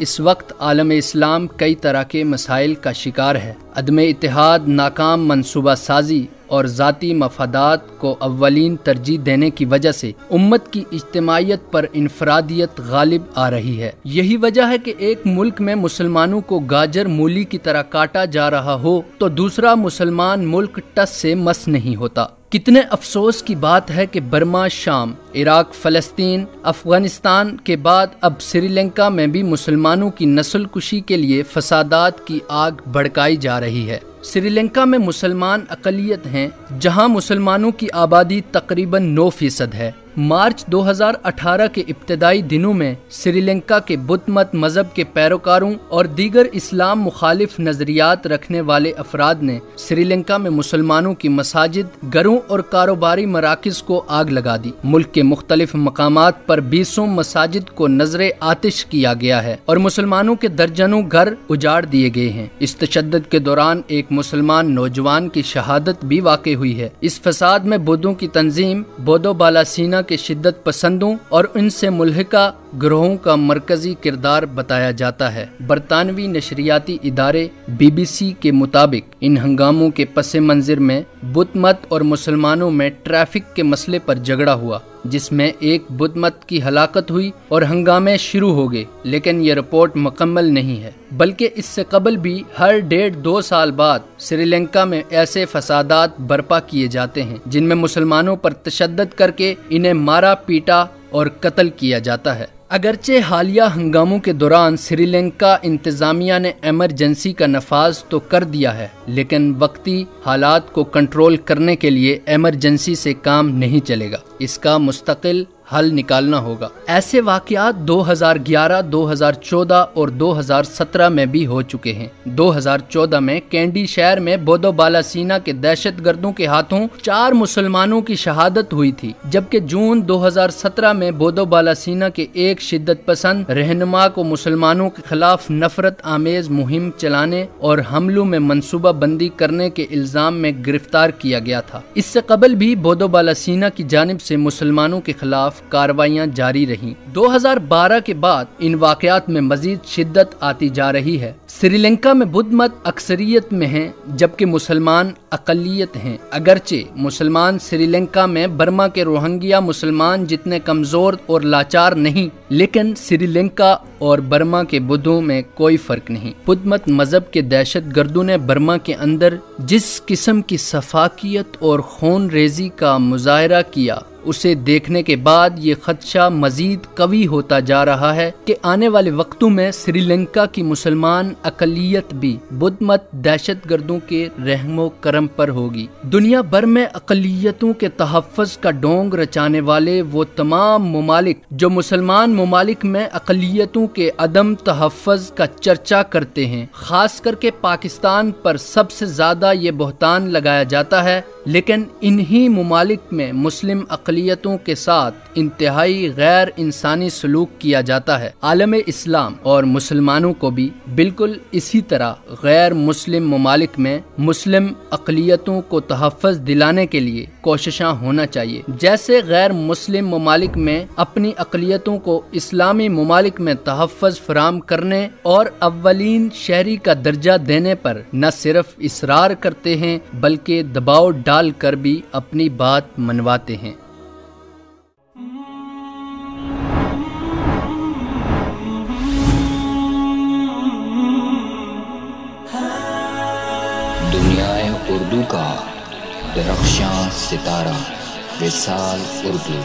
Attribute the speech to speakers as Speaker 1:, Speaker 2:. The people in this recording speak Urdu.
Speaker 1: اس وقت عالم اسلام کئی طرح کے مسائل کا شکار ہے۔ عدم اتحاد، ناکام منصوبہ سازی اور ذاتی مفادات کو اولین ترجیح دینے کی وجہ سے امت کی اجتماعیت پر انفرادیت غالب آ رہی ہے۔ یہی وجہ ہے کہ ایک ملک میں مسلمانوں کو گاجر مولی کی طرح کاٹا جا رہا ہو تو دوسرا مسلمان ملک ٹس سے مس نہیں ہوتا۔ کتنے افسوس کی بات ہے کہ برما، شام، عراق، فلسطین، افغانستان کے بعد اب سری لنکا میں بھی مسلمانوں کی نسل کشی کے لیے فسادات کی آگ بھڑکائی جا رہی ہے۔ سری لنکا میں مسلمان اقلیت ہیں، جہاں مسلمانوں کی آبادی تقریباً 9% ہے۔ مارچ 2018 کے ابتدائی دنوں میں سری لنکا کے بدھ مت مذہب کے پیروکاروں اور دیگر اسلام مخالف نظریات رکھنے والے افراد نے سری لنکا میں مسلمانوں کی مساجد، گھروں اور کاروباری مراکز کو آگ لگا دی۔ ملک کے مختلف مقامات پر 20 مساجد کو نذر آتش کیا گیا ہے اور مسلمانوں کے درجنوں گھر اجاڑ دیے گئے ہیں۔ اس تشدد کے دوران ایک مسلمان نوجوان کی شہادت بھی واقع ہوئی ہے۔ اس فساد میں بدھوں کی تنظیم بودو بالا سینا کے شدت پسندوں اور ان سے ملحقہ گروہوں کا مرکزی کردار بتایا جاتا ہے۔ برطانوی نشریاتی ادارے BBC کے مطابق ان ہنگاموں کے پس منظر میں بدھ مت اور مسلمانوں میں ٹریفک کے مسئلے پر جھگڑا ہوا، جس میں ایک بدھ مت کی ہلاکت ہوئی اور ہنگامے شروع ہو گئے، لیکن یہ رپورٹ مکمل نہیں ہے، بلکہ اس سے قبل بھی ہر 1.5-2 سال بعد سری لنکا میں ایسے فسادات برپا کیے جاتے ہیں جن میں مسلمانوں پر تشدد کر کے انہیں مارا پیٹا اور قتل کیا جاتا ہے۔ اگرچہ حالیہ ہنگاموں کے دوران سری لنکا انتظامیہ نے ایمرجنسی کا نفاذ تو کر دیا ہے، لیکن وقتی حالات کو کنٹرول کرنے کے لیے ایمرجنسی سے کام نہیں چلے گا، اس کا مستقل حل نکالنا ہوگا۔ ایسے واقعات 2011، 2014 اور 2017 میں بھی ہو چکے ہیں۔ 2014 میں کینڈی شہر میں بودو بالا سینا کے دہشت گردوں کے ہاتھوں 4 مسلمانوں کی شہادت ہوئی تھی، جبکہ جون 2017 میں بودو بالا سینا کے ایک شدت پسند رہنما کو مسلمانوں کے خلاف نفرت آمیز مہم چلانے اور حملوں میں منصوبہ بندی کرنے کے الزام میں گرفتار کیا گیا تھا۔ اس سے قبل بھی بودو بالا سینا کی جانب سے مسلمانوں کے خلاف کارروائیاں جاری رہیں۔ 2012 کے بعد ان واقعات میں مزید شدت آتی جا رہی ہے۔ سری لنکا میں بدھ مت اکثریت میں ہیں جبکہ مسلمان اقلیت ہیں۔ اگرچہ مسلمان سری لنکا میں برما کے روہنگیا مسلمان جتنے کمزور اور لاچار نہیں، لیکن سری لنکا اور برما کے بدھوں میں کوئی فرق نہیں۔ بدھ مت مذہب کے دہشت گردوں نے برما کے اندر جس قسم کی سفاکیت اور خون ریزی کا مظاہرہ کیا، اسے دیکھنے کے بعد یہ خدشہ مزید قوی ہوتا جا رہا ہے کہ آنے والے وقتوں میں سری لنکا کی مسلمان اقلیت بھی بدھ مت دہشت گردوں کے رحم و کرم پر ہوگی۔ دنیا بھر میں اقلیتوں کے تحفظ کا ڈونگ رچانے والے وہ تمام ممالک جو مسلمان ممالک میں اقلیتوں کے عدم تحفظ کا چرچا کرتے ہیں، خاص کر کے پاکستان پر سب سے زیادہ یہ بہتان لگایا جاتا ہے، لیکن انہی ممالک میں مسلم اقلیتوں کے ساتھ انتہائی غیر انسانی سلوک کیا جاتا ہے۔ عالم اسلام اور مسلمانوں کو بھی بالکل اسی طرح غیر مسلم ممالک میں مسلم اقلیتوں کو تحفظ دلانے کے لیے کوششاں ہونا چاہیے، جیسے غیر مسلم ممالک میں اپنی اقلیتوں کو اسلامی ممالک میں تحفظ فراہم کرنے اور اولین شہری کا درجہ دینے پر نہ صرف اصرار کرتے ہیں بلکہ دباؤ ڈال کر بھی اپنی بات منواتے ہیں۔
Speaker 2: دنیائے اردو کا درخشاں ستارہ وصال اردو۔